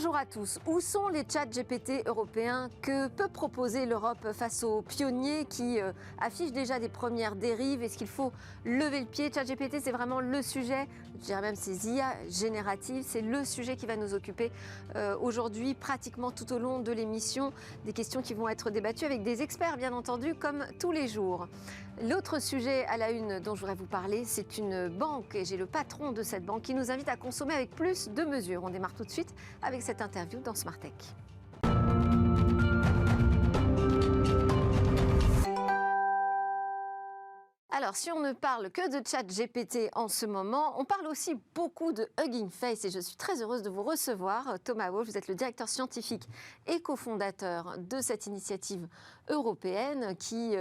Bonjour à tous. Où sont les chats GPT européens? Que peut proposer l'Europe face aux pionniers qui affichent déjà des premières dérives? Est-ce qu'il faut lever le pied? Chat GPT, c'est vraiment le sujet, je dirais même ces IA génératives, c'est le sujet qui va nous occuper aujourd'hui, pratiquement tout au long de l'émission. Des questions qui vont être débattues avec des experts, bien entendu, comme tous les jours. L'autre sujet à la une dont je voudrais vous parler, c'est une banque, et j'ai le patron de cette banque qui nous invite à consommer avec plus de mesures. On démarre tout de suite avec cette interview dans Smart Tech. Alors, si on ne parle que de chat GPT en ce moment, on parle aussi beaucoup de Hugging Face et je suis très heureuse de vous recevoir. Thomas Wolf, vous êtes le directeur scientifique et cofondateur de cette initiative européenne qui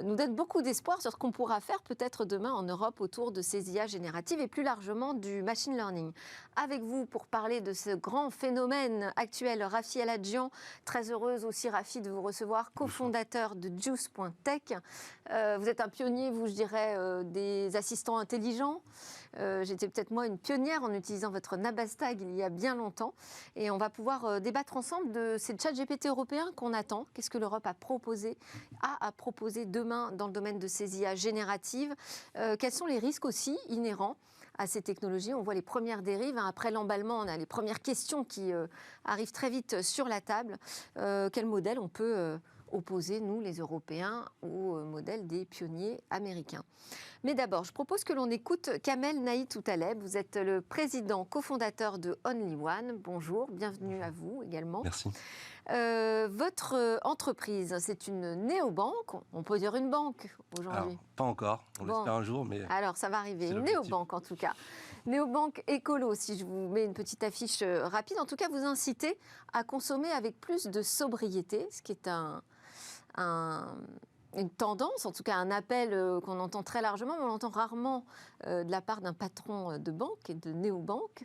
nous donne beaucoup d'espoir sur ce qu'on pourra faire peut-être demain en Europe autour de ces IA génératives et plus largement du machine learning. Avec vous pour parler de ce grand phénomène actuel, Rafi Aladjian, très heureuse aussi Rafi de vous recevoir, cofondateur de Juice.tech. Vous êtes un pionnier, vous, je dirais, des assistants intelligents. J'étais peut-être moi une pionnière en utilisant votre Nabastag il y a bien longtemps. Et on va pouvoir débattre ensemble de ces chats GPT européens qu'on attend. Qu'est-ce que l'Europe a à proposer demain dans le domaine de ces IA génératives? Quels sont les risques aussi inhérents à ces technologies? On voit les premières dérives. Après l'emballement, on a les premières questions qui arrivent très vite sur la table. Quel modèle on peut opposer, nous, les Européens, au modèle des pionniers américains. Mais d'abord, je propose que l'on écoute Kamel Naït-Outaleb. Vous êtes le président cofondateur de Only One. Bonjour, bienvenue à vous également. Merci. Votre entreprise, c'est une néobanque. On peut dire une banque aujourd'hui. Alors, pas encore, on l'espère un jour, mais... Alors, ça va arriver, une néobanque en tout cas. Néobanque écolo, si je vous mets une petite affiche rapide. En tout cas, vous incitez à consommer avec plus de sobriété, ce qui est une tendance, en tout cas un appel qu'on entend très largement, mais on l'entend rarement de la part d'un patron de banque et de néobanque.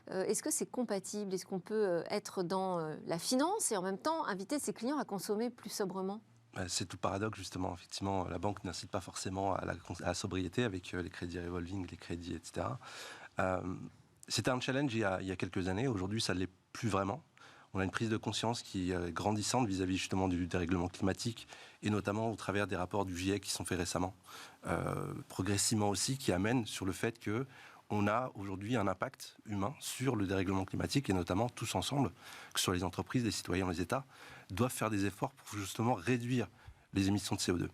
Est-ce que c'est compatible? Est-ce qu'on peut être dans la finance et en même temps inviter ses clients à consommer plus sobrement? C'est tout le paradoxe, justement. Effectivement, la banque n'incite pas forcément à la sobriété avec les crédits revolving, les crédits, etc. C'était un challenge il y a quelques années. Aujourd'hui, ça ne l'est plus vraiment. On a une prise de conscience qui est grandissante vis-à-vis justement du dérèglement climatique et notamment au travers des rapports du GIEC qui sont faits récemment, progressivement aussi, qui amènent sur le fait qu'on a aujourd'hui un impact humain sur le dérèglement climatique et notamment tous ensemble, que ce soit les entreprises, les citoyens, les États, doivent faire des efforts pour justement réduire les émissions de CO2.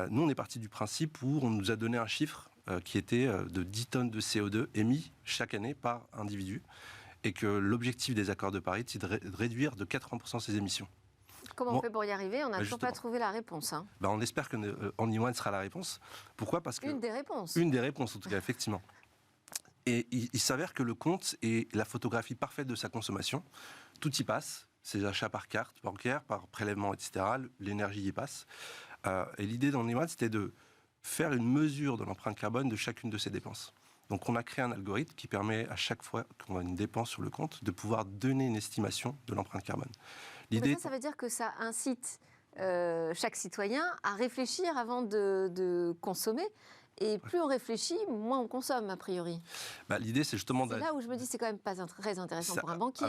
Nous, on est parti du principe où on nous a donné un chiffre qui était de 10 tonnes de CO2 émis chaque année par individu. Et que l'objectif des accords de Paris, c'est de réduire de 80% ces émissions. Comment on fait pour y arriver? On n'a toujours pas trouvé la réponse. Hein. On espère que Only One sera la réponse. Pourquoi? Parce que une des réponses. Une des réponses, en tout cas, effectivement. Et il s'avère que le compte est la photographie parfaite de sa consommation. Tout y passe, ses achats par carte bancaire, par prélèvement, etc. L'énergie y passe. Et l'idée d'Only One, c'était de faire une mesure de l'empreinte carbone de chacune de ces dépenses. Donc on a créé un algorithme qui permet à chaque fois qu'on a une dépense sur le compte de pouvoir donner une estimation de l'empreinte carbone. L'idée, ça veut dire que ça incite chaque citoyen à réfléchir avant de consommer. Et plus on réfléchit, moins on consomme, a priori. L'idée, c'est justement... C'est là où je me dis c'est quand même pas très intéressant pour un banquier.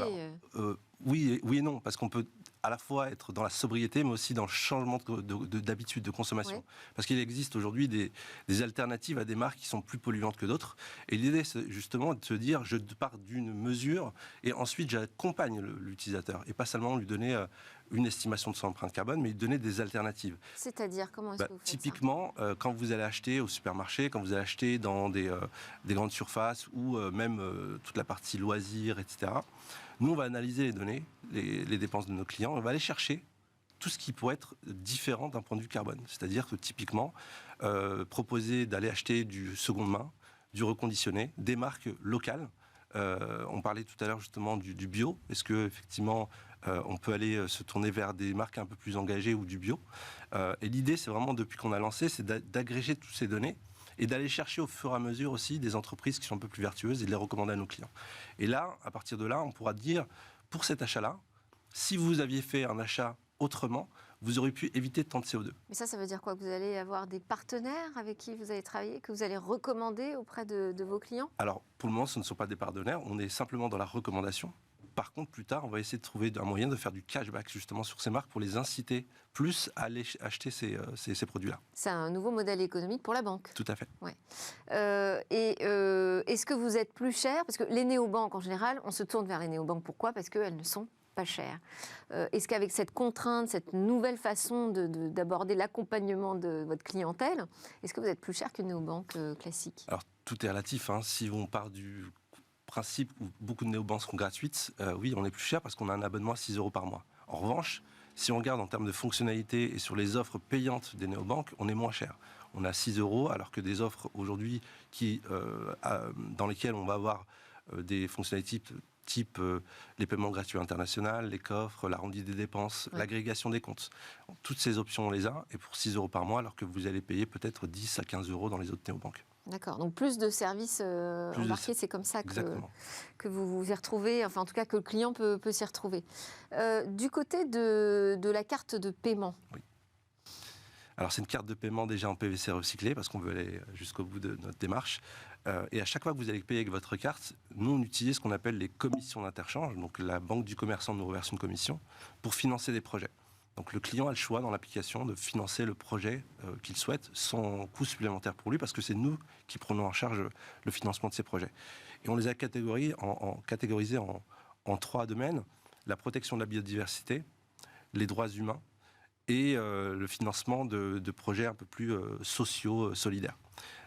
Alors, oui et non, parce qu'on peut à la fois être dans la sobriété, mais aussi dans le changement d'habitude de consommation. Oui. Parce qu'il existe aujourd'hui des alternatives à des marques qui sont plus polluantes que d'autres. Et l'idée, c'est justement de se dire, je pars d'une mesure, et ensuite j'accompagne l'utilisateur. Et pas seulement lui donner une estimation de son empreinte carbone, mais lui donner des alternatives. C'est-à-dire, comment est-ce que vous faites typiquement, quand vous allez acheter au supermarché, quand vous allez acheter dans des grandes surfaces, ou même toute la partie loisirs, etc., nous, on va analyser les données, les dépenses de nos clients, on va aller chercher tout ce qui pourrait être différent d'un point de vue carbone. C'est-à-dire que typiquement, proposer d'aller acheter du seconde main, du reconditionné, des marques locales. On parlait tout à l'heure justement du bio. Est-ce qu'effectivement, on peut aller se tourner vers des marques un peu plus engagées ou du bio? Et l'idée, c'est vraiment, depuis qu'on a lancé, c'est d'agréger toutes ces données et d'aller chercher au fur et à mesure aussi des entreprises qui sont un peu plus vertueuses et de les recommander à nos clients. Et là, à partir de là, on pourra dire, pour cet achat-là, si vous aviez fait un achat autrement, vous auriez pu éviter tant de CO2. Mais ça veut dire quoi? Que vous allez avoir des partenaires avec qui vous allez travailler, que vous allez recommander auprès de vos clients? Alors, pour le moment, ce ne sont pas des partenaires, on est simplement dans la recommandation. par contre, plus tard, on va essayer de trouver un moyen de faire du cashback justement sur ces marques pour les inciter plus à aller acheter ces produits-là. C'est un nouveau modèle économique pour la banque. Tout à fait. Ouais. Est-ce que vous êtes plus cher? Parce que les néobanques, en général, on se tourne vers les néobanques. Pourquoi? Parce qu'elles ne sont pas chères. Est-ce qu'avec cette contrainte, cette nouvelle façon d'aborder l'accompagnement de votre clientèle, est-ce que vous êtes plus cher qu'une néobanque classique? Alors, tout est relatif. Si on part du principe où beaucoup de néobanques sont gratuites, oui, on est plus cher parce qu'on a un abonnement à 6 € par mois. En revanche, si on regarde en termes de fonctionnalité et sur les offres payantes des néobanques, on est moins cher. On a 6 € alors que des offres aujourd'hui dans lesquelles on va avoir des fonctionnalités type les paiements gratuits internationaux, les coffres, l'arrondi des dépenses, l'agrégation des comptes. Toutes ces options, on les a, et pour 6 € par mois, alors que vous allez payer peut-être 10 à 15 € dans les autres néobanques. D'accord, donc plus de services embarqués, c'est comme ça que vous vous y retrouvez, enfin en tout cas que le client peut s'y retrouver. Du côté de la carte de paiement. Oui. Alors c'est une carte de paiement déjà en PVC recyclé, parce qu'on veut aller jusqu'au bout de notre démarche. Et à chaque fois que vous allez payer avec votre carte, nous on utilise ce qu'on appelle les commissions d'interchange. Donc la banque du commerçant nous reverse une commission pour financer des projets. Donc le client a le choix dans l'application de financer le projet qu'il souhaite sans coût supplémentaire pour lui, parce que c'est nous qui prenons en charge le financement de ces projets. Et on les a catégorisés en 3 domaines: la protection de la biodiversité, les droits humains et le financement de projets un peu plus sociaux, solidaires.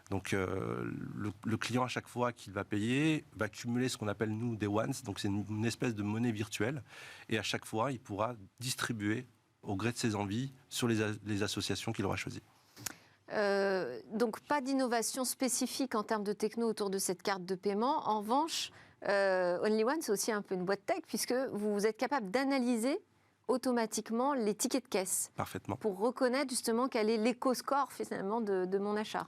Donc le client, à chaque fois qu'il va payer, va cumuler ce qu'on appelle nous des ones, donc c'est une espèce de monnaie virtuelle, et à chaque fois il pourra distribuer au gré de ses envies sur les associations qu'il aura choisies. Donc pas d'innovation spécifique en termes de techno autour de cette carte de paiement. En revanche, Only One, c'est aussi un peu une boîte tech, puisque vous êtes capable d'analyser automatiquement les tickets de caisse. Parfaitement. Pour reconnaître justement quel est l'éco-score finalement de mon achat.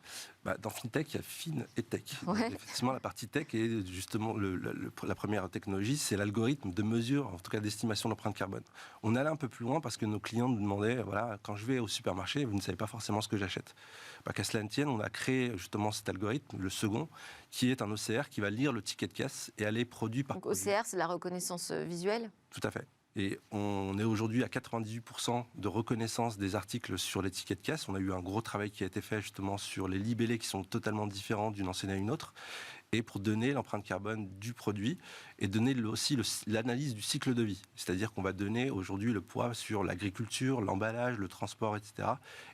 Dans FinTech, il y a Fin et Tech. Ouais. Effectivement, la partie Tech est justement la première technologie, c'est l'algorithme de mesure, en tout cas d'estimation de l'empreinte carbone. On allait un peu plus loin parce que nos clients nous demandaient, voilà, quand je vais au supermarché, vous ne savez pas forcément ce que j'achète. Qu'à cela ne tienne, on a créé justement cet algorithme, le second, qui est un OCR qui va lire le ticket de caisse et aller produit par produit. OCR, c'est la reconnaissance visuelle? Tout à fait. Et on est aujourd'hui à 98% de reconnaissance des articles sur les tickets de caisse. On a eu un gros travail qui a été fait justement sur les libellés qui sont totalement différents d'une enseigne à une autre, et pour donner l'empreinte carbone du produit et donner aussi l'analyse du cycle de vie. C'est-à-dire qu'on va donner aujourd'hui le poids sur l'agriculture, l'emballage, le transport, etc.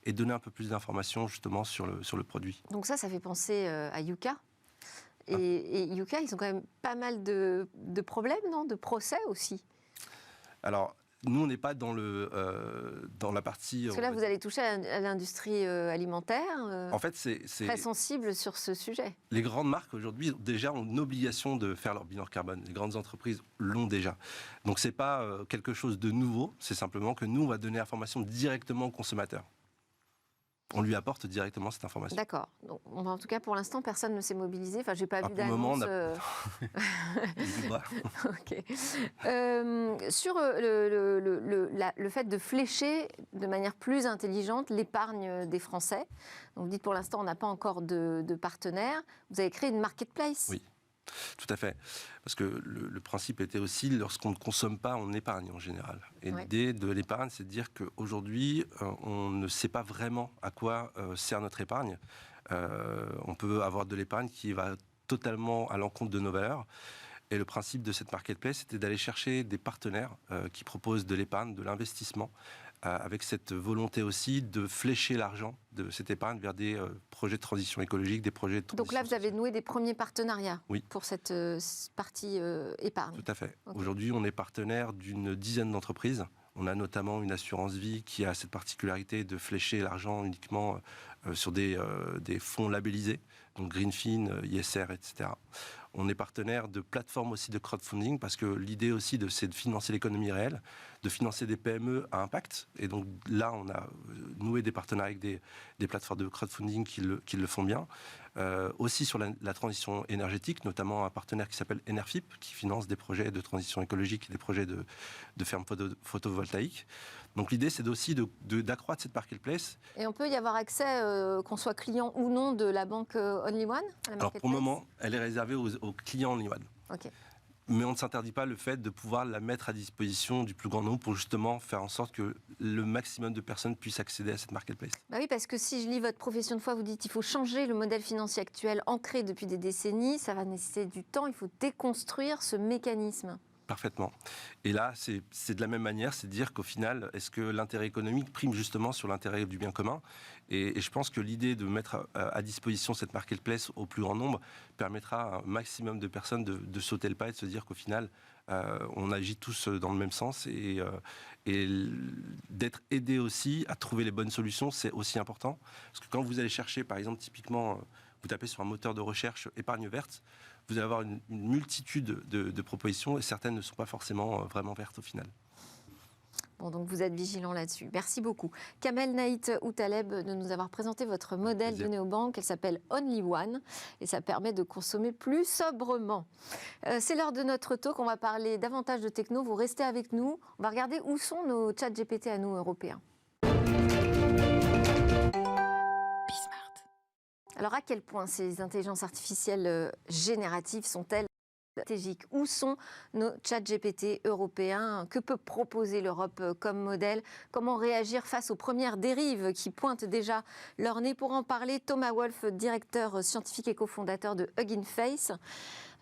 et donner un peu plus d'informations justement sur le produit. Donc ça fait penser à Yuka. Et Yuka, ils ont quand même pas mal de problèmes, non? De procès aussi. Alors, nous, on n'est pas dans la partie... Parce que là, vous allez toucher à l'industrie alimentaire, en fait, c'est très sensible sur ce sujet. Les grandes marques, aujourd'hui, déjà ont une obligation de faire leur bilan carbone. Les grandes entreprises l'ont déjà. Donc, ce n'est pas quelque chose de nouveau, c'est simplement que nous, on va donner l'information directement au consommateur. On lui apporte directement cette information. D'accord. Donc, en tout cas, pour l'instant, personne ne s'est mobilisé. Enfin, j'ai pas vu pour le moment, d'annonce. Ok. Sur le fait de flécher de manière plus intelligente l'épargne des Français. Donc, vous dites pour l'instant, on n'a pas encore de partenaire. Vous avez créé une marketplace. Oui. Tout à fait. Parce que le principe était aussi, lorsqu'on ne consomme pas, on épargne en général. Et l'idée de l'épargne, c'est de dire qu'aujourd'hui, on ne sait pas vraiment à quoi sert notre épargne. On peut avoir de l'épargne qui va totalement à l'encontre de nos valeurs. Et le principe de cette marketplace, c'était d'aller chercher des partenaires qui proposent de l'épargne, de l'investissement, avec cette volonté aussi de flécher l'argent de cette épargne vers des projets de transition écologique, des projets de transition Donc là, vous avez noué des premiers partenariats pour cette partie épargne. Tout à fait. Okay. Aujourd'hui, on est partenaire d'une dizaine d'entreprises. On a notamment une assurance vie qui a cette particularité de flécher l'argent uniquement sur des fonds labellisés, donc Greenfin, ISR, etc. On est partenaire de plateformes aussi de crowdfunding, parce que l'idée aussi, c'est de financer l'économie réelle, de financer des PME à impact. Et donc là, on a noué des partenariats avec des plateformes de crowdfunding qui le font bien. Aussi sur la transition énergétique, notamment un partenaire qui s'appelle Enerfip, qui finance des projets de transition écologique et des projets de fermes photovoltaïques. Donc l'idée, c'est aussi d'accroître cette marketplace. Et on peut y avoir accès, qu'on soit client ou non, de la banque Only One? Alors pour le moment, elle est réservée aux clients Only One. Okay. Mais on ne s'interdit pas le fait de pouvoir la mettre à disposition du plus grand nombre pour justement faire en sorte que le maximum de personnes puissent accéder à cette marketplace. Bah oui, parce que si je lis votre profession de foi, vous dites qu'il faut changer le modèle financier actuel ancré depuis des décennies, ça va nécessiter du temps, il faut déconstruire ce mécanisme. Parfaitement. Et là, c'est de la même manière, c'est de dire qu'au final, est-ce que l'intérêt économique prime justement sur l'intérêt du bien commun ? Et je pense que l'idée de mettre à disposition cette marketplace au plus grand nombre permettra à un maximum de personnes de sauter le pas et de se dire qu'au final, on agit tous dans le même sens et d'être aidé aussi à trouver les bonnes solutions, c'est aussi important. Parce que quand vous allez chercher, par exemple, typiquement, vous tapez sur un moteur de recherche épargne verte, vous allez avoir une multitude de propositions et certaines ne sont pas forcément vraiment vertes au final. Bon, donc vous êtes vigilant là-dessus. Merci beaucoup. Kamel Naït Outaleb de nous avoir présenté votre modèle de néobanque. Elle s'appelle Only One et ça permet de consommer plus sobrement. C'est l'heure de notre talk. On va parler davantage de techno. Vous restez avec nous. On va regarder où sont nos chats GPT à nous, Européens. Alors, à quel point ces intelligences artificielles génératives sont-elles stratégiques ? Où sont nos chats GPT européens ? Que peut proposer l'Europe comme modèle ? Comment réagir face aux premières dérives qui pointent déjà leur nez ? Pour en parler, Thomas Wolff, directeur scientifique et cofondateur de Hugging Face.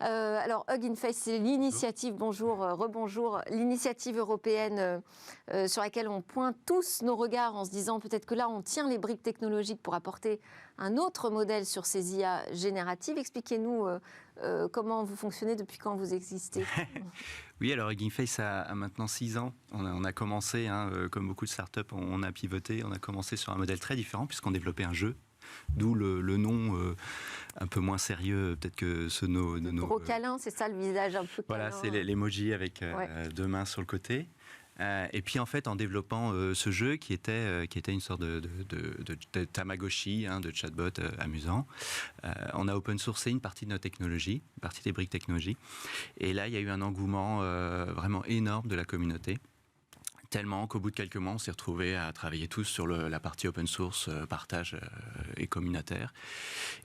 Alors, Hugging Face, c'est l'initiative, rebonjour, l'initiative européenne sur laquelle on pointe tous nos regards en se disant peut-être que là, on tient les briques technologiques pour apporter un autre modèle sur ces IA génératives. Expliquez-nous comment vous fonctionnez, depuis quand vous existez. Oui, alors Hugging Face a maintenant 6 ans. On a commencé, comme beaucoup de startups, on a pivoté, on a commencé sur un modèle très différent puisqu'on développait un jeu. D'où le nom un peu moins sérieux, peut-être que ce nos... Gros câlin, c'est ça le visage un peu câlin. Voilà, c'est l'emoji avec 2 mains sur le côté. Et puis en fait, en développant ce jeu qui était une sorte de Tamagotchi, de chatbot amusant, on a open sourcé une partie de nos technologies, une partie des briques technologies. Et là, il y a eu un engouement vraiment énorme de la communauté. Tellement qu'au bout de quelques mois, on s'est retrouvés à travailler tous sur la partie open source, partage et communautaire.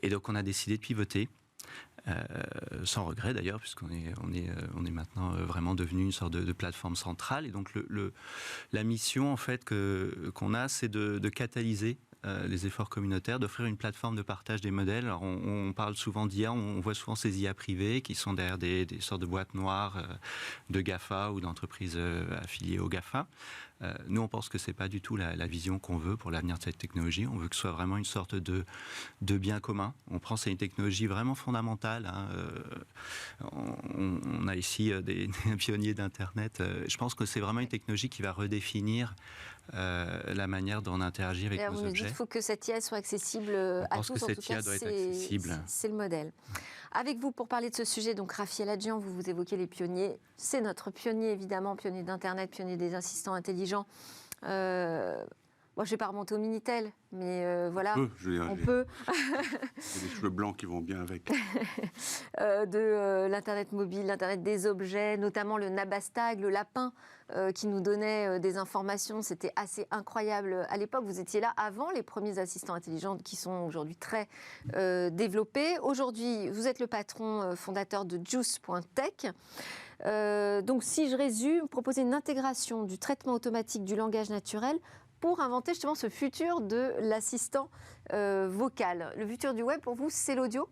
Et donc, on a décidé de pivoter, sans regret d'ailleurs, puisqu'on est maintenant vraiment devenu une sorte de plateforme centrale. Et donc, la mission en fait qu'on a, c'est de catalyser les efforts communautaires, d'offrir une plateforme de partage des modèles. Alors on parle souvent d'IA, on voit souvent ces IA privées qui sont derrière des sortes de boîtes noires de GAFA ou d'entreprises affiliées au GAFA. Nous, on pense que ce n'est pas du tout la vision qu'on veut pour l'avenir de cette technologie. On veut que ce soit vraiment une sorte de bien commun. On prend c'est une technologie vraiment fondamentale. On a ici des pionniers d'Internet. Je pense que c'est vraiment une technologie qui va redéfinir la manière dont on interagit avec nos objets. Il faut que cette IA soit accessible à tous. Je pense que cette IA doit être accessible. C'est le modèle. Avec vous, pour parler de ce sujet, donc Raphaël Adjian, vous évoquez les pionniers. C'est notre pionnier, évidemment, pionnier d'Internet, pionnier des assistants intelligents. Moi, je ne vais pas remonter au Minitel, mais voilà, on peut. Il y a des cheveux blancs qui vont bien avec. L'Internet mobile, l'Internet des objets, notamment le Nabastag, le lapin, qui nous donnait des informations. C'était assez incroyable à l'époque. Vous étiez là avant les premiers assistants intelligents qui sont aujourd'hui très développés. Aujourd'hui, vous êtes le patron fondateur de Juice.tech. Donc, si je résume, vous proposez une intégration du traitement automatique du langage naturel pour inventer justement ce futur de l'assistant vocal. Le futur du web, pour vous, c'est l'audio ?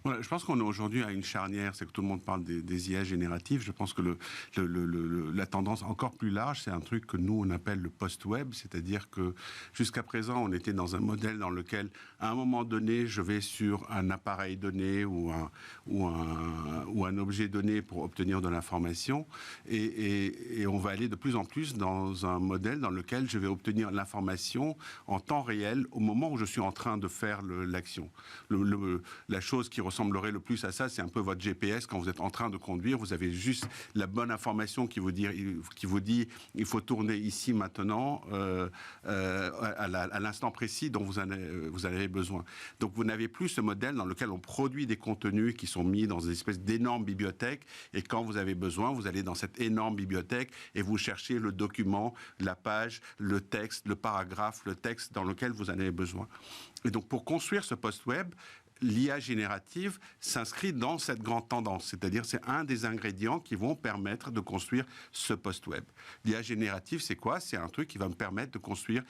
Voilà, je pense qu'on est aujourd'hui à une charnière, c'est que tout le monde parle des IA génératives. Je pense que la tendance encore plus large, c'est un truc que nous, on appelle le post-web, c'est-à-dire que jusqu'à présent, on était dans un modèle dans lequel, à un moment donné, je vais sur un appareil donné ou un objet donné pour obtenir de l'information, et on va aller de plus en plus dans un modèle dans lequel je vais obtenir l'information en temps réel au moment où je suis en train de faire l'action. La chose qui ressemblerait le plus à ça, c'est un peu votre GPS. Quand vous êtes en train de conduire, vous avez juste la bonne information qui vous dit il faut tourner ici maintenant à l'instant précis dont vous en avez besoin. Donc vous n'avez plus ce modèle dans lequel on produit des contenus qui sont mis dans une espèce d'énorme bibliothèque, et quand vous avez besoin, vous allez dans cette énorme bibliothèque et vous cherchez le document, la page, le texte, le paragraphe, le texte dans lequel vous en avez besoin. Et donc pour construire ce post-web, l'IA générative s'inscrit dans cette grande tendance, c'est-à-dire c'est un des ingrédients qui vont permettre de construire ce post-web. L'IA générative, c'est quoi? C'est un truc qui va me permettre de construire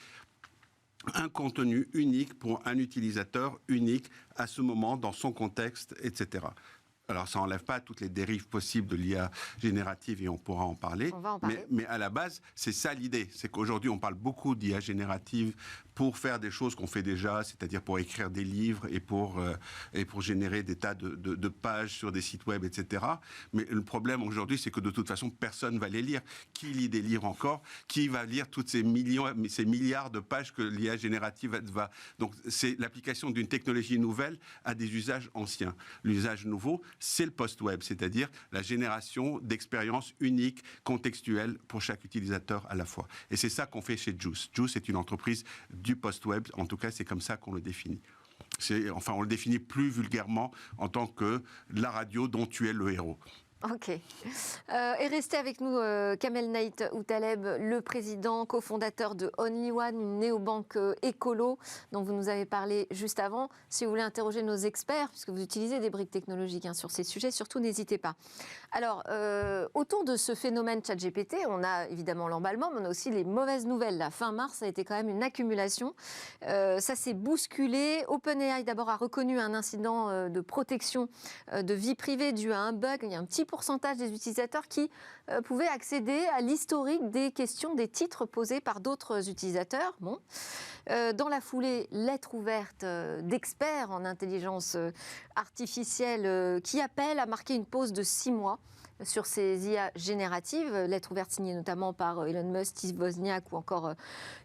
un contenu unique pour un utilisateur unique à ce moment, dans son contexte, etc. Alors, ça n'enlève pas toutes les dérives possibles de l'IA générative et on pourra en parler. On va en parler. Mais à la base, c'est ça l'idée. C'est qu'aujourd'hui, on parle beaucoup d'IA générative pour faire des choses qu'on fait déjà, c'est-à-dire pour écrire des livres et pour générer des tas de pages sur des sites web, etc. Mais le problème aujourd'hui, c'est que de toute façon, personne ne va les lire. Qui lit des livres encore? Qui va lire toutes ces milliards de pages que l'IA générative va... Donc, c'est l'application d'une technologie nouvelle à des usages anciens. L'usage nouveau, c'est le post-web, c'est-à-dire la génération d'expériences uniques, contextuelles pour chaque utilisateur à la fois. Et c'est ça qu'on fait chez Juice. Juice est une entreprise du post-web, en tout cas c'est comme ça qu'on le définit. Enfin, on le définit plus vulgairement en tant que la radio dont tu es le héros. Ok. Et restez avec nous, Kamel Naït Outaleb, le président, cofondateur de Only One, une néobanque écolo dont vous nous avez parlé juste avant. Si vous voulez interroger nos experts, puisque vous utilisez des briques technologiques sur ces sujets, surtout n'hésitez pas. Alors, autour de ce phénomène ChatGPT, on a évidemment l'emballement, mais on a aussi les mauvaises nouvelles. La fin mars, ça a été quand même une accumulation. Ça s'est bousculé. OpenAI, d'abord, a reconnu un incident de protection de vie privée dû à un bug. Il y a un petit pourcentage des utilisateurs qui pouvaient accéder à l'historique des questions, des titres posés par d'autres utilisateurs. Bon. Dans la foulée, lettre ouverte d'experts en intelligence artificielle qui appellent à marquer une pause de 6 mois sur ces IA génératives. Lettre ouverte signée notamment par Elon Musk, Steve Wozniak ou encore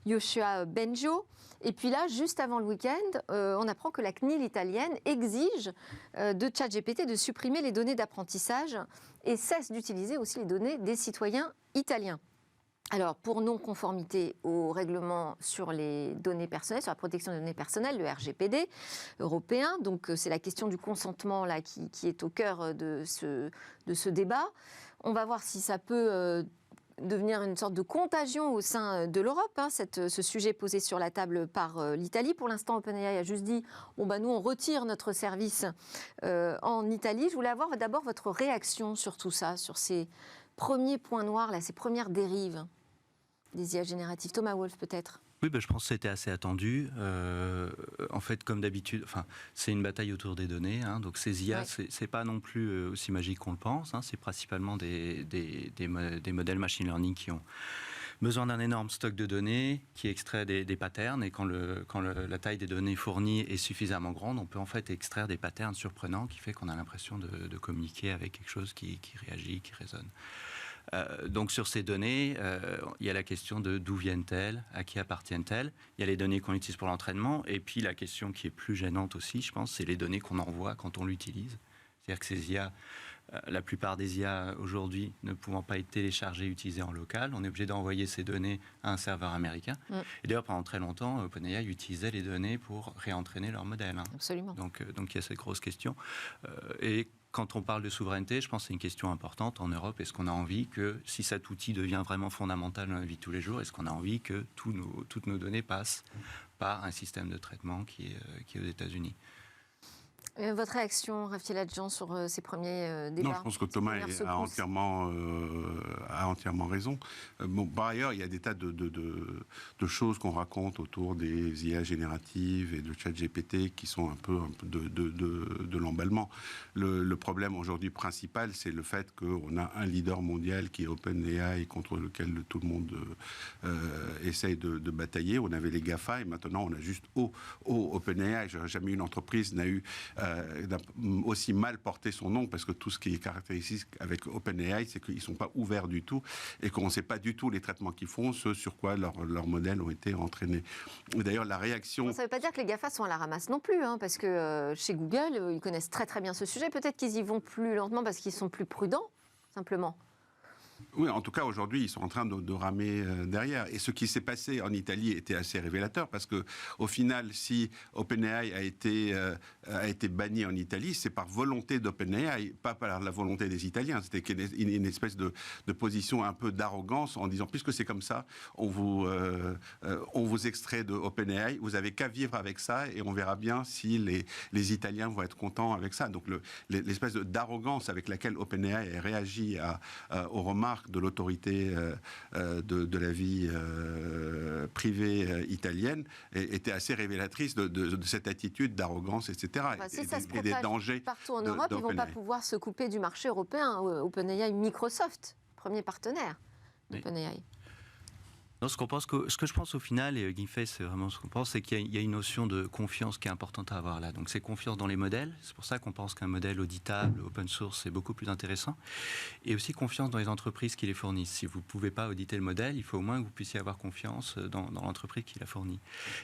Yoshua Bengio. Et puis là, juste avant le week-end, on apprend que la CNIL italienne exige de ChatGPT de supprimer les données d'apprentissage et cesse d'utiliser aussi les données des citoyens italiens. Alors, pour non-conformité au règlement sur les données personnelles, sur la protection des données personnelles, le RGPD européen, donc c'est la question du consentement là, qui est au cœur de ce débat. On va voir si ça peut devenir une sorte de contagion au sein de l'Europe, ce sujet posé sur la table par l'Italie. Pour l'instant, OpenAI a juste dit nous, on retire notre service en Italie. Je voulais avoir d'abord votre réaction sur tout ça, sur ces premiers points noirs, là, ces premières dérives des IA génératives. Thomas Wolf, peut-être. Oui, je pense que c'était assez attendu. En fait, comme d'habitude, c'est une bataille autour des données. Donc ces IA, c'est pas non plus aussi magique qu'on le pense. C'est principalement des modèles machine learning qui ont besoin d'un énorme stock de données qui extrait des patterns. Et quand la taille des données fournies est suffisamment grande, on peut en fait extraire des patterns surprenants qui fait qu'on a l'impression de communiquer avec quelque chose qui réagit, qui résonne. Donc sur ces données, il y a la question de d'où viennent-elles, à qui appartiennent-elles. Il y a les données qu'on utilise pour l'entraînement, et puis la question qui est plus gênante aussi, je pense, c'est les données qu'on envoie quand on l'utilise. C'est-à-dire que ces IA, la plupart des IA aujourd'hui ne pouvant pas être téléchargées et utilisées en local, on est obligé d'envoyer ces données à un serveur américain. Et d'ailleurs, pendant très longtemps, OpenAI utilisait les données pour réentraîner leur modèle. Absolument. Donc il y a cette grosse question. Et quand on parle de souveraineté, je pense que c'est une question importante en Europe. Est-ce qu'on a envie que, si cet outil devient vraiment fondamental dans la vie de tous les jours, est-ce qu'on a envie que toutes nos données passent par un système de traitement qui est aux États-Unis ? Votre réaction, Raphaël Adjan, sur ces premiers débats? Non, je pense que Thomas a entièrement raison. Par ailleurs, il y a des tas de choses qu'on raconte autour des IA génératives et de ChatGPT qui sont un peu de l'emballement. Le problème aujourd'hui principal, c'est le fait qu'on a un leader mondial qui est OpenAI, contre lequel tout le monde essaye de batailler. On avait les GAFA et maintenant on a juste OpenAI. Jamais une entreprise n'a eu aussi mal porté son nom, parce que tout ce qui est caractéristique avec OpenAI, c'est qu'ils ne sont pas ouverts du tout et qu'on ne sait pas du tout les traitements qu'ils font, ce sur quoi leurs modèles ont été entraînés. D'ailleurs, la réaction... Ça ne veut pas dire que les GAFA sont à la ramasse non plus, parce que chez Google, ils connaissent très très bien ce sujet. Peut-être qu'ils y vont plus lentement parce qu'ils sont plus prudents, simplement. Oui, en tout cas, aujourd'hui, ils sont en train de ramer derrière. Et ce qui s'est passé en Italie était assez révélateur, parce que, au final, si OpenAI a été banni en Italie, c'est par volonté d'OpenAI, pas par la volonté des Italiens. C'était une espèce de position un peu d'arrogance en disant, puisque c'est comme ça, on vous extrait de OpenAI, vous avez qu'à vivre avec ça, et on verra bien si les Italiens vont être contents avec ça. Donc, l'espèce d'arrogance avec laquelle OpenAI a réagi aux remarques de l'autorité de la vie privée italienne était assez révélatrice de cette attitude d'arrogance, etc. Si ça se et des dangers partout en Europe, ils ne vont pas pouvoir se couper du marché européen. OpenAI, Microsoft, premier partenaire d'OpenAI. Non, ce que je pense au final, et Hugging Face, c'est vraiment ce qu'on pense, c'est qu'il y a une notion de confiance qui est importante à avoir là. Donc c'est confiance dans les modèles, c'est pour ça qu'on pense qu'un modèle auditable, open source, c'est beaucoup plus intéressant. Et aussi confiance dans les entreprises qui les fournissent. Si vous ne pouvez pas auditer le modèle, il faut au moins que vous puissiez avoir confiance dans l'entreprise qui l'a fourni.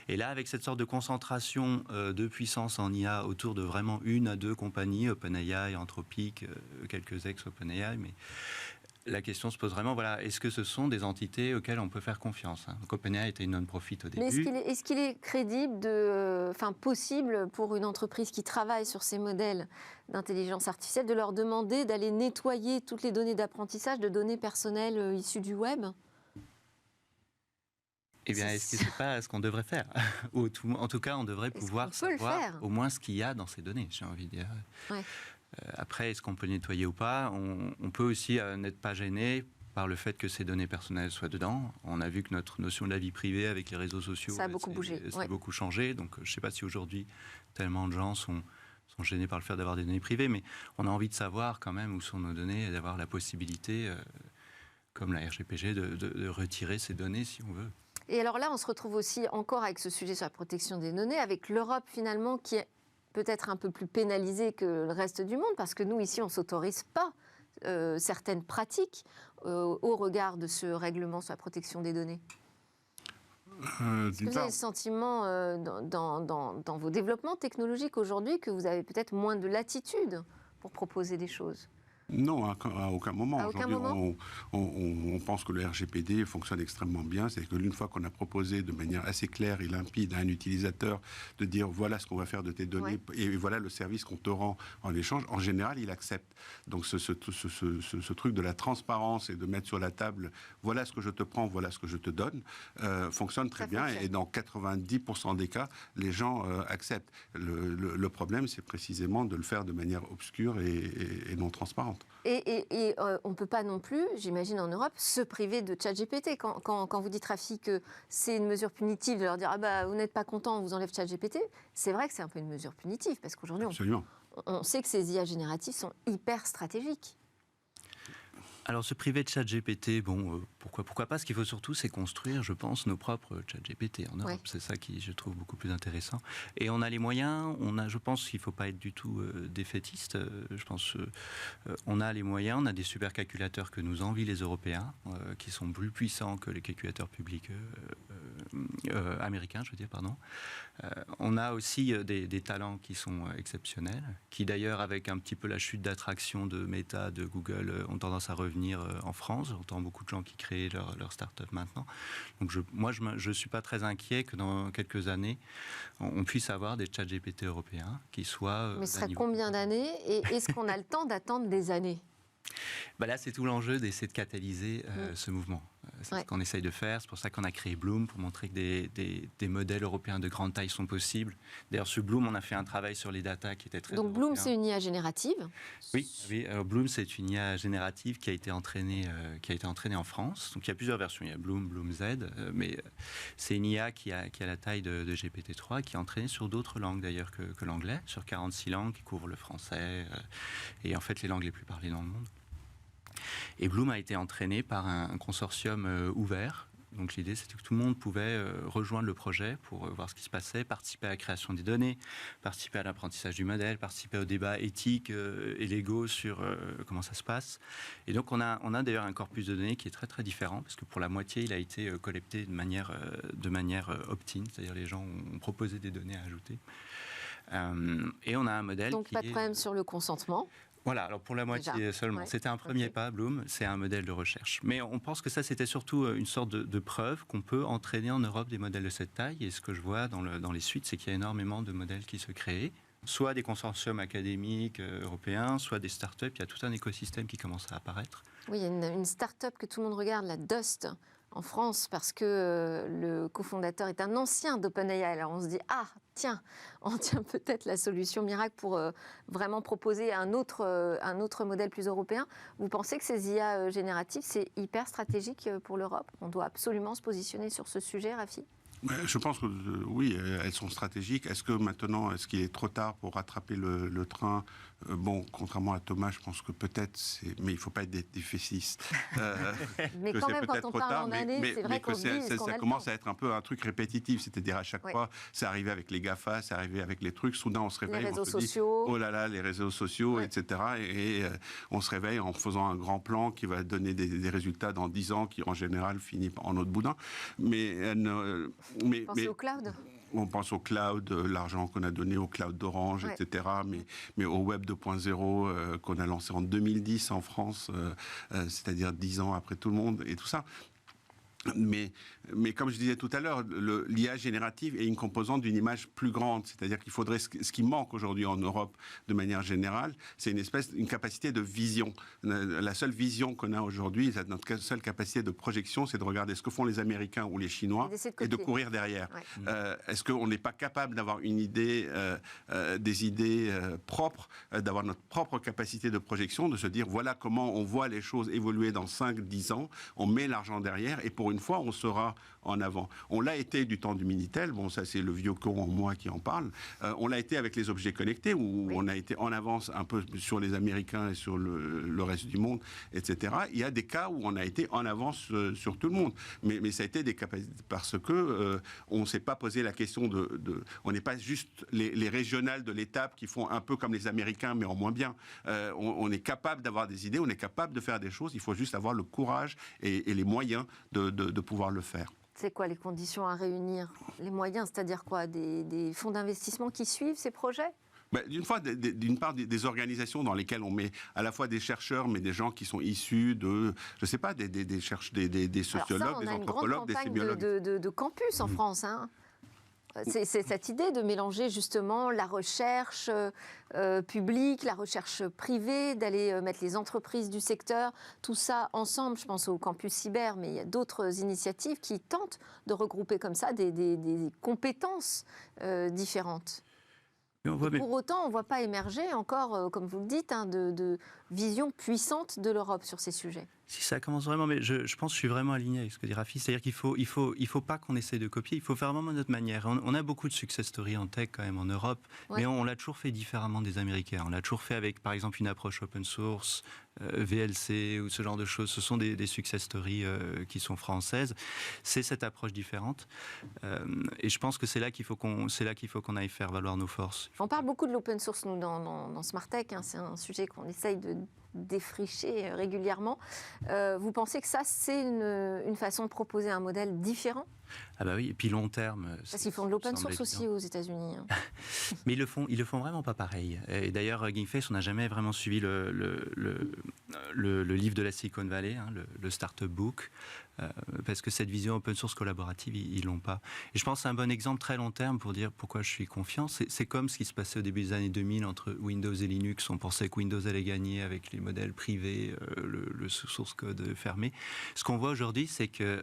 Et là, avec cette sorte de concentration de puissance en IA autour de vraiment 1 à 2 compagnies, OpenAI, Anthropic, quelques ex-OpenAI, mais... La question se pose vraiment, voilà, est-ce que ce sont des entités auxquelles on peut faire confiance, hein? Donc OpenAI était une non-profit au début. Mais est-ce qu'il est crédible, possible pour une entreprise qui travaille sur ces modèles d'intelligence artificielle de leur demander d'aller nettoyer toutes les données d'apprentissage de données personnelles issues du web ? Eh bien, est-ce que c'est pas ce qu'on devrait faire? En tout cas, on devrait pouvoir savoir au moins ce qu'il y a dans ces données, j'ai envie de dire. Ouais. Après, est-ce qu'on peut le nettoyer ou pas? On peut aussi n'être pas gêné par le fait que ces données personnelles soient dedans. On a vu que notre notion de la vie privée avec les réseaux sociaux, ça a beaucoup bougé. Ça a beaucoup changé. Donc, je ne sais pas si aujourd'hui, tellement de gens sont gênés par le fait d'avoir des données privées, mais on a envie de savoir quand même où sont nos données et d'avoir la possibilité, comme la RGPG, de retirer ces données si on veut. Et alors là, on se retrouve aussi encore avec ce sujet sur la protection des données, avec l'Europe finalement qui est peut-être un peu plus pénalisée que le reste du monde, parce que nous, ici, on ne s'autorise pas certaines pratiques au regard de ce règlement sur la protection des données. Est-ce que vous avez le sentiment dans vos développements technologiques aujourd'hui que vous avez peut-être moins de latitude pour proposer des choses ? Non, à aucun moment. À aucun Aujourd'hui, moment on pense que le RGPD fonctionne extrêmement bien. C'est que l'une fois qu'on a proposé de manière assez claire et limpide à un utilisateur de dire voilà ce qu'on va faire de tes données et voilà le service qu'on te rend en échange, en général, il accepte. Donc ce truc de la transparence et de mettre sur la table voilà ce que je te prends, voilà ce que je te donne, fonctionne très bien. Et dans 90% des cas, les gens acceptent. Le problème, c'est précisément de le faire de manière obscure et non transparente. Et on ne peut pas non plus, j'imagine en Europe, se priver de ChatGPT. Quand vous dites, Rafi, que c'est une mesure punitive de leur dire « Ah bah, vous n'êtes pas content, on vous enlève ChatGPT », c'est vrai que c'est un peu une mesure punitive, parce qu'aujourd'hui, on sait que ces IA génératives sont hyper stratégiques. Alors, se priver de ChatGPT, pourquoi pas? Ce qu'il faut surtout, c'est construire, je pense, nos propres ChatGPT en Europe. Ouais. C'est ça qui, je trouve, beaucoup plus intéressant. Et on a les moyens, je pense qu'il ne faut pas être du tout défaitiste. Je pense on a les moyens, on a des supercalculateurs que nous envient les Européens, qui sont plus puissants que les calculateurs publics américains, je veux dire, pardon. On a aussi des talents qui sont exceptionnels, qui d'ailleurs, avec un petit peu la chute d'attraction de Meta, de Google, ont tendance à revenir en France. J'entends beaucoup de gens qui créent leur start-up maintenant. Donc je ne suis pas très inquiet que dans quelques années, on puisse avoir des ChatGPT européens qui soient... Mais ce serait combien d'années? Et est-ce qu'on a le temps d'attendre des années? Là, c'est tout l'enjeu d'essayer de catalyser ce mouvement. C'est ce qu'on essaye de faire. C'est pour ça qu'on a créé Bloom, pour montrer que des modèles européens de grande taille sont possibles. D'ailleurs, sur Bloom, on a fait un travail sur les data qui était très Donc Bloom, c'est une IA générative? Oui. Alors, Bloom, c'est une IA générative qui a été entraînée en France. Donc il y a plusieurs versions. Il y a Bloom, Bloom Z, mais c'est une IA qui a la taille de GPT-3, qui est entraînée sur d'autres langues d'ailleurs que l'anglais, sur 46 langues qui couvrent le français et en fait les langues les plus parlées dans le monde. Et Bloom a été entraîné par un consortium ouvert. Donc l'idée, c'était que tout le monde pouvait rejoindre le projet pour voir ce qui se passait, participer à la création des données, participer à l'apprentissage du modèle, participer aux débats éthiques et légaux sur comment ça se passe. Et donc on a d'ailleurs un corpus de données qui est très très différent, parce que pour la moitié, il a été collecté de manière opt-in, c'est-à-dire les gens ont proposé des données à ajouter. Et on a un modèle donc pas de problème sur le consentement? Voilà, alors pour la moitié Déjà. seulement. Ouais. C'était un premier pas, Bloom, c'est un modèle de recherche. Mais on pense que ça, c'était surtout une sorte de preuve qu'on peut entraîner en Europe des modèles de cette taille. Et ce que je vois dans les suites, c'est qu'il y a énormément de modèles qui se créent, soit des consortiums académiques européens, soit des startups. Il y a tout un écosystème qui commence à apparaître. Oui, il y a une start-up que tout le monde regarde, la Dust, en France, parce que le cofondateur est un ancien d'OpenAI. Alors on se dit, ah, tiens, on tient peut-être la solution miracle pour vraiment proposer un autre modèle plus européen. Vous pensez que ces IA génératives, c'est hyper stratégique pour l'Europe? On doit absolument se positionner sur ce sujet, Rafi? Je pense que oui, elles sont stratégiques. Est-ce que maintenant, est-ce qu'il est trop tard pour rattraper le train? Bon, contrairement à Thomas, je pense que peut-être, mais il ne faut pas être défaitiste. Mais quand même, quand on parle en année, c'est vrai qu'on se dit ça commence à être un peu un truc répétitif. C'est-à-dire à chaque fois, c'est arrivé avec les GAFA, c'est arrivé avec les trucs. Soudain, on se réveille, les réseaux on se dit, sociaux. oh là là, les réseaux sociaux, etc. Et on se réveille en faisant un grand plan qui va donner des résultats dans 10 ans, qui en général finit en autre boudin. Pensez au cloud. On pense au cloud, l'argent qu'on a donné au cloud d'Orange, etc. Mais au Web 2.0 qu'on a lancé en 2010 en France, c'est-à-dire 10 ans après tout le monde et tout ça. Mais comme je disais tout à l'heure, l'IA générative est une composante d'une image plus grande. C'est-à-dire qu'il faudrait, ce qui manque aujourd'hui en Europe de manière générale, c'est une capacité de vision. La seule vision qu'on a aujourd'hui, notre seule capacité de projection, c'est de regarder ce que font les Américains ou les Chinois et de courir derrière. Ouais. Est-ce qu'on n'est pas capable d'avoir une idée, des idées propres, d'avoir notre propre capacité de projection, de se dire voilà comment on voit les choses évoluer dans 5-10 ans, on met l'argent derrière et pour une fois, on sera en avant. On l'a été du temps du Minitel, bon ça c'est le vieux con en moi qui en parle, on l'a été avec les objets connectés, où on a été en avance un peu sur les Américains et sur le reste du monde, etc. Il y a des cas où on a été en avance sur tout le monde, mais ça a été des capacités parce que on ne s'est pas posé la question on n'est pas juste les régionales de l'étape qui font un peu comme les Américains, mais en moins bien. On est capable d'avoir des idées, on est capable de faire des choses, il faut juste avoir le courage et les moyens de pouvoir le faire. C'est quoi les conditions à réunir? Les moyens, c'est-à-dire quoi? Des fonds d'investissement qui suivent ces projets? D'une part, des organisations dans lesquelles on met à la fois des chercheurs, mais des gens qui sont issus de, je ne sais pas, des sociologues, des anthropologues, des sémiologues. On a une grande campagne de campus en France, hein. C'est cette idée de mélanger justement la recherche publique, la recherche privée, d'aller mettre les entreprises du secteur, tout ça ensemble. Je pense au campus cyber, mais il y a d'autres initiatives qui tentent de regrouper comme ça des compétences différentes. Pour autant, on ne voit pas émerger encore, comme vous le dites, de vision puissante de l'Europe sur ces sujets. Si ça commence vraiment, mais je pense que je suis vraiment aligné avec ce que dit Rafi, c'est-à-dire qu'il faut pas qu'on essaie de copier, il faut faire vraiment notre manière. On a beaucoup de success stories en tech quand même en Europe, mais on l'a toujours fait différemment des Américains. On l'a toujours fait avec, par exemple, une approche open source, VLC ou ce genre de choses. Ce sont des success stories qui sont françaises. C'est cette approche différente, et je pense que c'est là qu'il faut qu'on aille faire valoir nos forces. On parle beaucoup de l'open source nous dans Smart Tech, hein, c'est un sujet qu'on essaye de défricher régulièrement. Vous pensez que ça, c'est une façon de proposer un modèle différent? Ah bah oui, et puis long terme. Parce qu'ils font de l'open source aussi aux États-Unis. Hein. Mais ils le font vraiment pas pareil. Et d'ailleurs, Hugging Face, on n'a jamais vraiment suivi le livre de la Silicon Valley, hein, le Startup Book, parce que cette vision open source collaborative, ils l'ont pas. Et je pense que c'est un bon exemple très long terme pour dire pourquoi je suis confiant. C'est comme ce qui se passait au début des années 2000 entre Windows et Linux. On pensait que Windows allait gagner avec les modèles privés, le source code fermé. Ce qu'on voit aujourd'hui, c'est que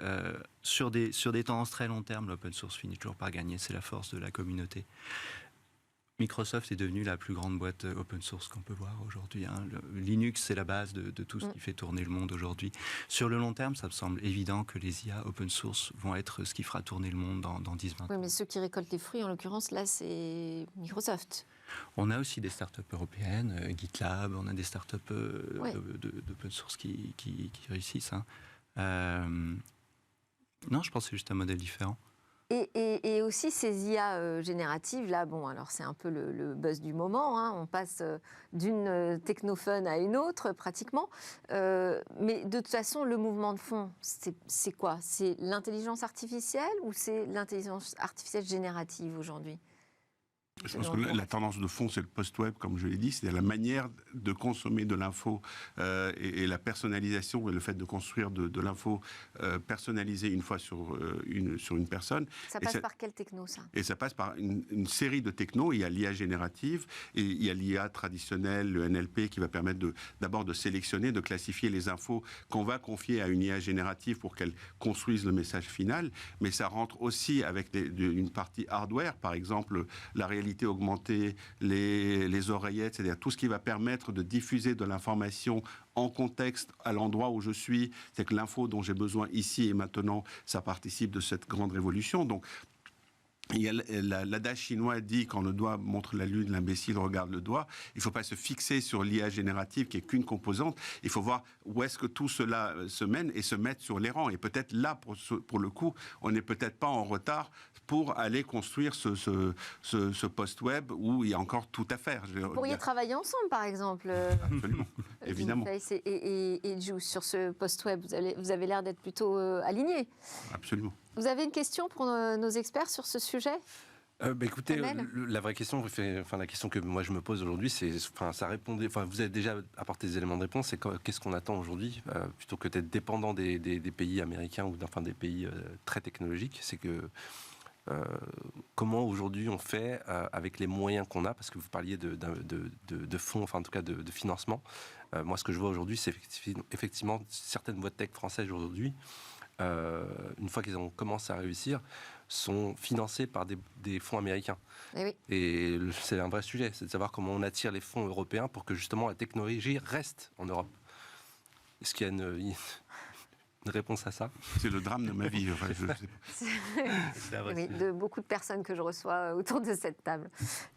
sur des tendances très long terme, l'open source finit toujours par gagner. C'est la force de la communauté. Microsoft est devenue la plus grande boîte open source qu'on peut voir aujourd'hui. Hein. Linux, c'est la base de tout ce qui fait tourner le monde aujourd'hui. Sur le long terme, ça me semble évident que les IA open source vont être ce qui fera tourner le monde dans 10-20 ans. Oui, mais ceux qui récoltent les fruits, en l'occurrence, là, c'est Microsoft. On a aussi des startups européennes, GitLab, on a des startups d'open source qui réussissent. Hein. Non, je pense que c'est juste un modèle différent. Et aussi ces IA génératives, là, bon, alors c'est un peu le buzz du moment, hein, on passe d'une technophone à une autre pratiquement, mais de toute façon, le mouvement de fond, c'est quoi? C'est l'intelligence artificielle ou c'est l'intelligence artificielle générative aujourd'hui? Je pense que la tendance de fond, c'est le post-web, comme je l'ai dit, c'est la manière de consommer de l'info et la personnalisation et le fait de construire de l'info personnalisée une fois sur une personne. Ça passe par quelle techno, ça? Et ça passe par une série de technos. Il y a l'IA générative et il y a l'IA traditionnelle, le NLP, qui va permettre d'abord de sélectionner, de classifier les infos qu'on va confier à une IA générative pour qu'elle construise le message final. Mais ça rentre aussi avec une partie hardware, par exemple la réalité augmentée, les oreillettes, c'est-à-dire tout ce qui va permettre de diffuser de l'information en contexte à l'endroit où je suis. C'est que l'info dont j'ai besoin ici et maintenant, ça participe de cette grande révolution. Donc, il y a l'adage chinois dit quand le doigt montre la lune, l'imbécile regarde le doigt. Il ne faut pas se fixer sur l'IA générative qui est qu'une composante. Il faut voir où est-ce que tout cela se mène et se mettre sur les rangs. Et peut-être là, pour le coup, on n'est peut-être pas en retard pour aller construire ce post-web où il y a encore tout à faire. Vous pourriez travailler ensemble, par exemple. Absolument, évidemment. Et Juice, sur ce post-web, vous avez l'air d'être plutôt alignés. Absolument. Vous avez une question pour nos experts sur ce sujet? Écoutez, la vraie question, la question que moi je me pose aujourd'hui, c'est, ça répondait, vous avez déjà apporté des éléments de réponse. C'est qu'est-ce qu'on attend aujourd'hui, plutôt que d'être dépendant des pays américains ou des pays très technologiques. C'est que comment aujourd'hui on fait avec les moyens qu'on a, parce que vous parliez de fonds, en tout cas de financement. Moi, ce que je vois aujourd'hui, c'est effectivement certaines boîtes tech françaises aujourd'hui. Une fois qu'ils ont commencé à réussir, sont financés par des fonds américains. Et c'est un vrai sujet, c'est de savoir comment on attire les fonds européens pour que justement la technologie reste en Europe. Est-ce qu'il y a une réponse à ça? C'est le drame de ma vie. Oui, de beaucoup de personnes que je reçois autour de cette table.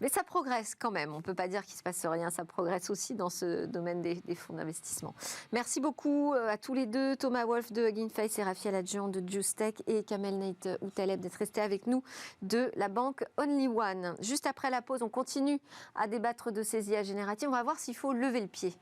Mais ça progresse quand même. On ne peut pas dire qu'il ne se passe rien. Ça progresse aussi dans ce domaine des fonds d'investissement. Merci beaucoup à tous les deux, Thomas Wolf de Hugging Face et Raphaël Adjian de Juice Tech et Kamel Nate Outaleb d'être restés avec nous de la banque Only One. Juste après la pause, on continue à débattre de ces IA génératives. On va voir s'il faut lever le pied.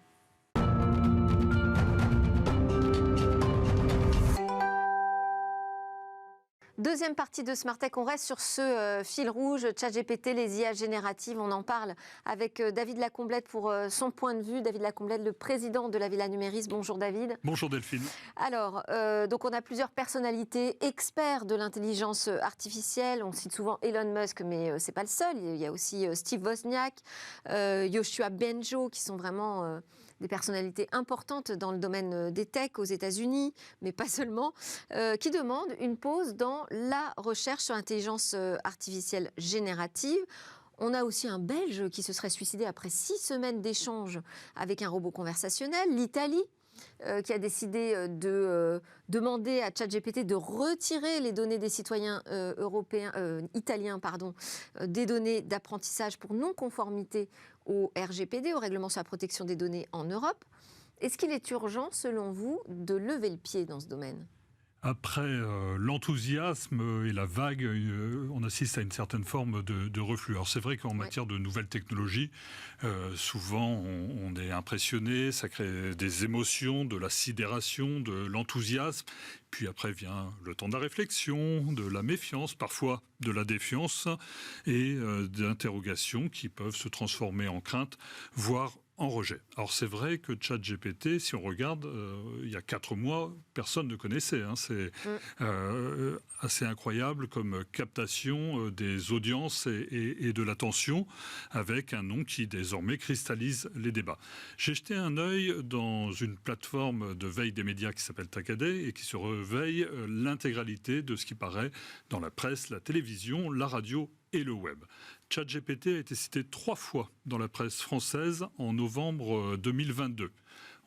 Deuxième partie de Smart Tech, on reste sur ce fil rouge, ChatGPT, les IA génératives. On en parle avec David Lacomblette pour son point de vue. David Lacomblette, le président de la Villa Numéris. Bonjour David. Bonjour Delphine. Alors, donc on a plusieurs personnalités experts de l'intelligence artificielle. On cite souvent Elon Musk, mais c'est pas le seul. Il y a aussi Steve Wozniak, Yoshua Bengio, qui sont vraiment des personnalités importantes dans le domaine des techs aux États-Unis, mais pas seulement, qui demandent une pause dans la recherche sur l'intelligence artificielle générative. On a aussi un Belge qui se serait suicidé après 6 semaines d'échanges avec un robot conversationnel, l'Italie, qui a décidé de demander à ChatGPT de retirer les données des citoyens italiens, des données d'apprentissage pour non-conformité au RGPD, au règlement sur la protection des données en Europe. Est-ce qu'il est urgent, selon vous, de lever le pied dans ce domaine ? Après l'enthousiasme et la vague, on assiste à une certaine forme de reflux. Alors c'est vrai qu'en matière de nouvelles technologies, souvent on est impressionné, ça crée des émotions, de la sidération, de l'enthousiasme. Puis après vient le temps de la réflexion, de la méfiance, parfois de la défiance et d'interrogations qui peuvent se transformer en crainte, voire en rejet. Alors c'est vrai que ChatGPT, si on regarde, il y a 4 mois, personne ne connaissait. C'est assez incroyable comme captation des audiences et de l'attention, avec un nom qui désormais cristallise les débats. J'ai jeté un œil dans une plateforme de veille des médias qui s'appelle Tacadet et qui se reveille l'intégralité de ce qui paraît dans la presse, la télévision, la radio et le web. ChatGPT a été cité 3 fois dans la presse française en novembre 2022.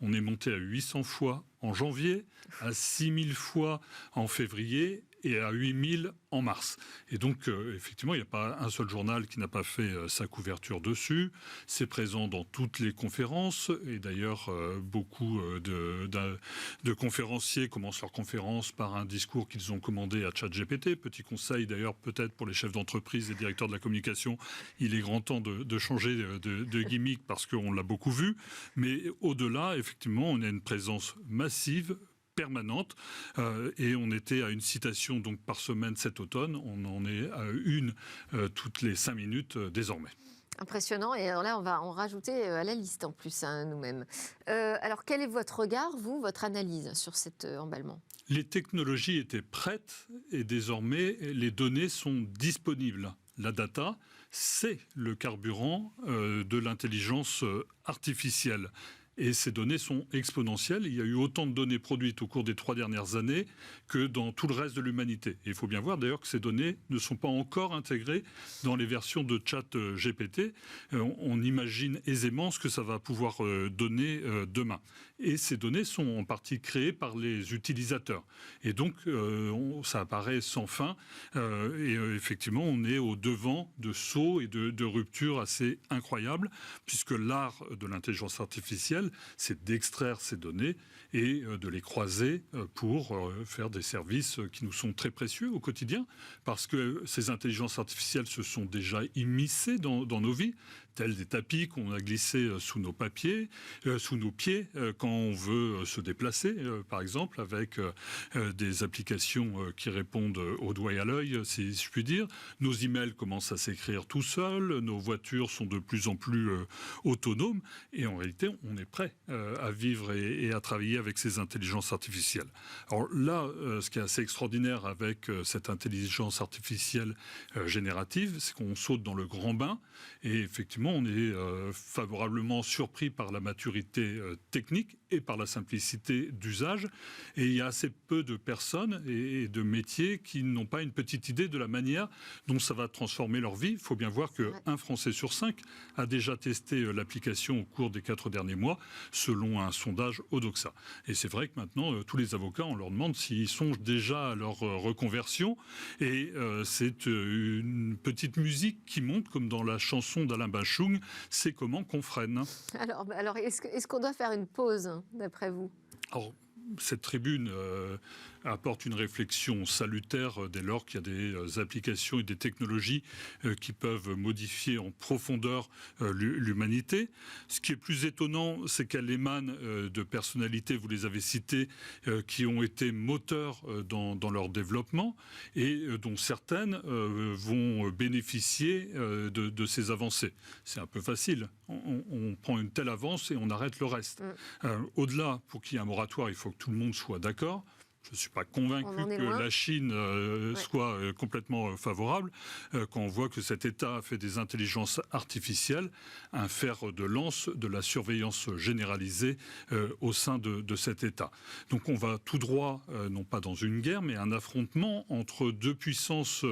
On est monté à 800 fois en janvier, à 6000 fois en février et à 8000 en mars. Et donc, effectivement, il n'y a pas un seul journal qui n'a pas fait sa couverture dessus. C'est présent dans toutes les conférences. Et d'ailleurs, beaucoup de conférenciers commencent leur conférence par un discours qu'ils ont commandé à ChatGPT. Petit conseil, d'ailleurs, peut-être pour les chefs d'entreprise et directeurs de la communication, il est grand temps de changer de gimmick parce qu'on l'a beaucoup vu. Mais au-delà, effectivement, on a une présence massive permanente. Et on était à une citation donc, par semaine cet automne. On en est à une toutes les 5 minutes désormais. Impressionnant. Et alors là, on va en rajouter à la liste en plus, nous-mêmes. Alors, quel est votre regard, vous, votre analyse sur cet emballement ? Les technologies étaient prêtes et désormais, les données sont disponibles. La data, c'est le carburant de l'intelligence artificielle. Et ces données sont exponentielles. Il y a eu autant de données produites au cours des 3 dernières années que dans tout le reste de l'humanité. Et il faut bien voir d'ailleurs que ces données ne sont pas encore intégrées dans les versions de ChatGPT. On imagine aisément ce que ça va pouvoir donner demain. Et ces données sont en partie créées par les utilisateurs. Et donc, ça apparaît sans fin. Et effectivement, on est au devant de sauts et de ruptures assez incroyables, puisque l'art de l'intelligence artificielle, c'est d'extraire ces données et de les croiser pour faire des services qui nous sont très précieux au quotidien, parce que ces intelligences artificielles se sont déjà immiscées dans nos vies, tels des tapis qu'on a glissés sous nos pieds, quand on veut se déplacer, par exemple, avec des applications qui répondent au doigt et à l'œil, si je puis dire. Nos emails commencent à s'écrire tout seuls, nos voitures sont de plus en plus autonomes, et en réalité, on est prêt à vivre et à travailler avec ces intelligences artificielles. Alors là, ce qui est assez extraordinaire avec cette intelligence artificielle générative, c'est qu'on saute dans le grand bain, et effectivement, on est favorablement surpris par la maturité technique et par la simplicité d'usage. Et il y a assez peu de personnes et de métiers qui n'ont pas une petite idée de la manière dont ça va transformer leur vie. Il faut bien voir qu'un Français sur 5 a déjà testé l'application au cours des 4 derniers mois, selon un sondage Odoxa. Et c'est vrai que maintenant, tous les avocats, on leur demande s'ils songent déjà à leur reconversion. Et c'est une petite musique qui monte, comme dans la chanson d'Alain Bachung, c'est comment qu'on freine. Alors est-ce qu'on doit faire une pause, d'après vous ? Alors, cette tribune apporte une réflexion salutaire dès lors qu'il y a des applications et des technologies qui peuvent modifier en profondeur l'humanité. Ce qui est plus étonnant, c'est qu'elle émane de personnalités, vous les avez citées, qui ont été moteurs dans leur développement et dont certaines vont bénéficier de ces avancées. C'est un peu facile. On prend une telle avance et on arrête le reste. Au-delà, pour qu'il y ait un moratoire, il faut que tout le monde soit d'accord. Je ne suis pas convaincu que la Chine soit complètement favorable quand on voit que cet État a fait des intelligences artificielles un fer de lance de la surveillance généralisée au sein de cet État. Donc on va tout droit, non pas dans une guerre, mais un affrontement entre deux puissances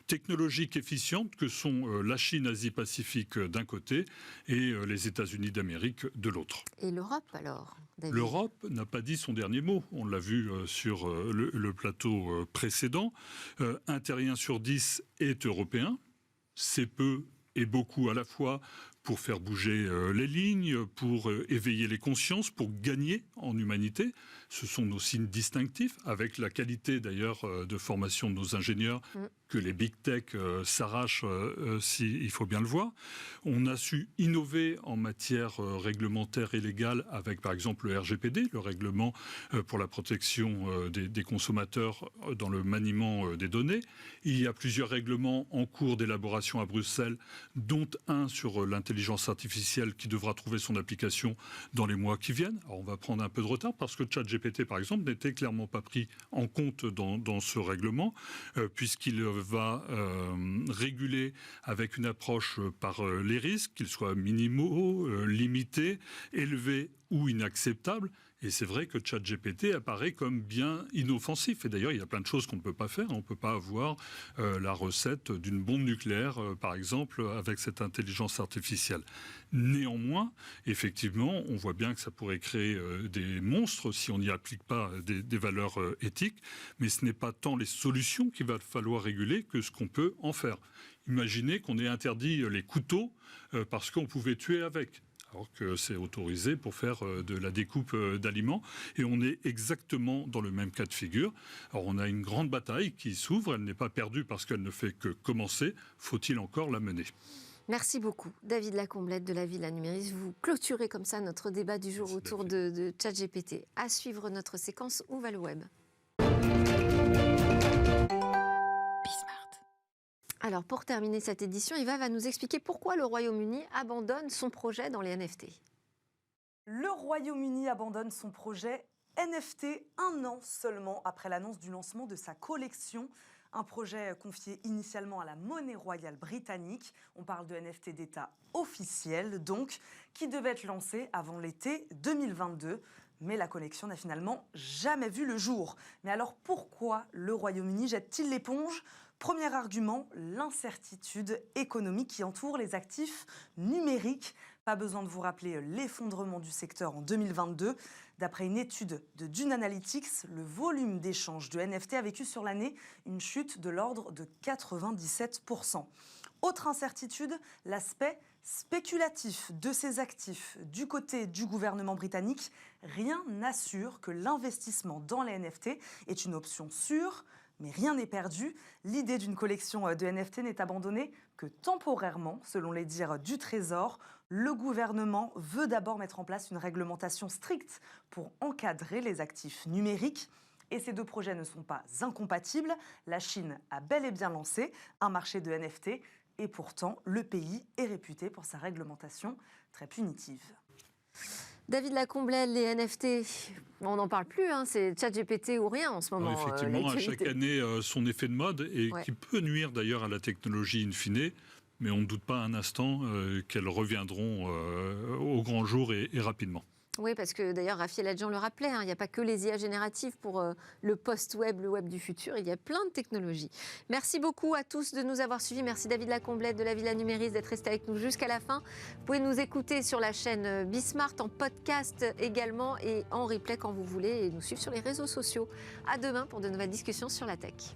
technologiques efficientes que sont la Chine Asie-Pacifique d'un côté et les États-Unis d'Amérique de l'autre. Et l'Europe alors ? David. L'Europe n'a pas dit son dernier mot. On l'a vu sur le plateau précédent. Un terrien sur 10 est européen. C'est peu et beaucoup à la fois pour faire bouger les lignes, pour éveiller les consciences, pour gagner en humanité. Ce sont nos signes distinctifs, avec la qualité d'ailleurs de formation de nos ingénieurs que les big tech s'arrachent, il faut bien le voir. On a su innover en matière réglementaire et légale avec par exemple le RGPD, le règlement pour la protection des consommateurs dans le maniement des données. Il y a plusieurs règlements en cours d'élaboration à Bruxelles, dont un sur l'intelligence artificielle qui devra trouver son application dans les mois qui viennent. Alors on va prendre un peu de retard parce que ChatGPT, par exemple, n'était clairement pas pris en compte dans ce règlement, puisqu'il va réguler avec une approche par les risques, qu'ils soient minimaux, limités, élevés ou inacceptables. Et c'est vrai que ChatGPT apparaît comme bien inoffensif. Et d'ailleurs, il y a plein de choses qu'on ne peut pas faire. On ne peut pas avoir la recette d'une bombe nucléaire, par exemple, avec cette intelligence artificielle. Néanmoins, effectivement, on voit bien que ça pourrait créer des monstres si on n'y applique pas des valeurs éthiques. Mais ce n'est pas tant les solutions qu'il va falloir réguler que ce qu'on peut en faire. Imaginez qu'on ait interdit les couteaux parce qu'on pouvait tuer avec. Alors que c'est autorisé pour faire de la découpe d'aliments. Et on est exactement dans le même cas de figure. Alors on a une grande bataille qui s'ouvre, elle n'est pas perdue parce qu'elle ne fait que commencer. Faut-il encore la mener ? Merci beaucoup, David Lacomblette de la Villa Numéris. Vous clôturez comme ça notre débat du jour autour de ChatGPT. À suivre notre séquence Où va le web ? Alors, pour terminer cette édition, Eva va nous expliquer pourquoi le Royaume-Uni abandonne son projet dans les NFT. Le Royaume-Uni abandonne son projet NFT 1 an seulement après l'annonce du lancement de sa collection. Un projet confié initialement à la monnaie royale britannique. On parle de NFT d'État officiel, donc, qui devait être lancé avant l'été 2022. Mais la collection n'a finalement jamais vu le jour. Mais alors pourquoi le Royaume-Uni jette-t-il l'éponge ? Premier argument, l'incertitude économique qui entoure les actifs numériques. Pas besoin de vous rappeler l'effondrement du secteur en 2022. D'après une étude de Dune Analytics, le volume d'échanges de NFT a vécu sur l'année une chute de l'ordre de 97%. Autre incertitude, l'aspect spéculatif de ces actifs. Du côté du gouvernement britannique, rien n'assure que l'investissement dans les NFT est une option sûre. Mais rien n'est perdu. L'idée d'une collection de NFT n'est abandonnée que temporairement, selon les dires du Trésor. Le gouvernement veut d'abord mettre en place une réglementation stricte pour encadrer les actifs numériques. Et ces deux projets ne sont pas incompatibles. La Chine a bel et bien lancé un marché de NFT. Et pourtant, le pays est réputé pour sa réglementation très punitive. David Lacomblette, les NFT, on n'en parle plus, hein, c'est ChatGPT ou rien en ce moment. Effectivement, à chaque année, son effet de mode, et qui peut nuire d'ailleurs à la technologie in fine, mais on ne doute pas un instant qu'elles reviendront au grand jour et rapidement. Oui, parce que d'ailleurs, Raphaël Adjan le rappelait, hein, il n'y a pas que les IA génératives pour le post-web, le web du futur, il y a plein de technologies. Merci beaucoup à tous de nous avoir suivis. Merci David Lacomblette de la Villa Numéris d'être resté avec nous jusqu'à la fin. Vous pouvez nous écouter sur la chaîne Bismart, en podcast également et en replay quand vous voulez, et nous suivre sur les réseaux sociaux. À demain pour de nouvelles discussions sur la tech.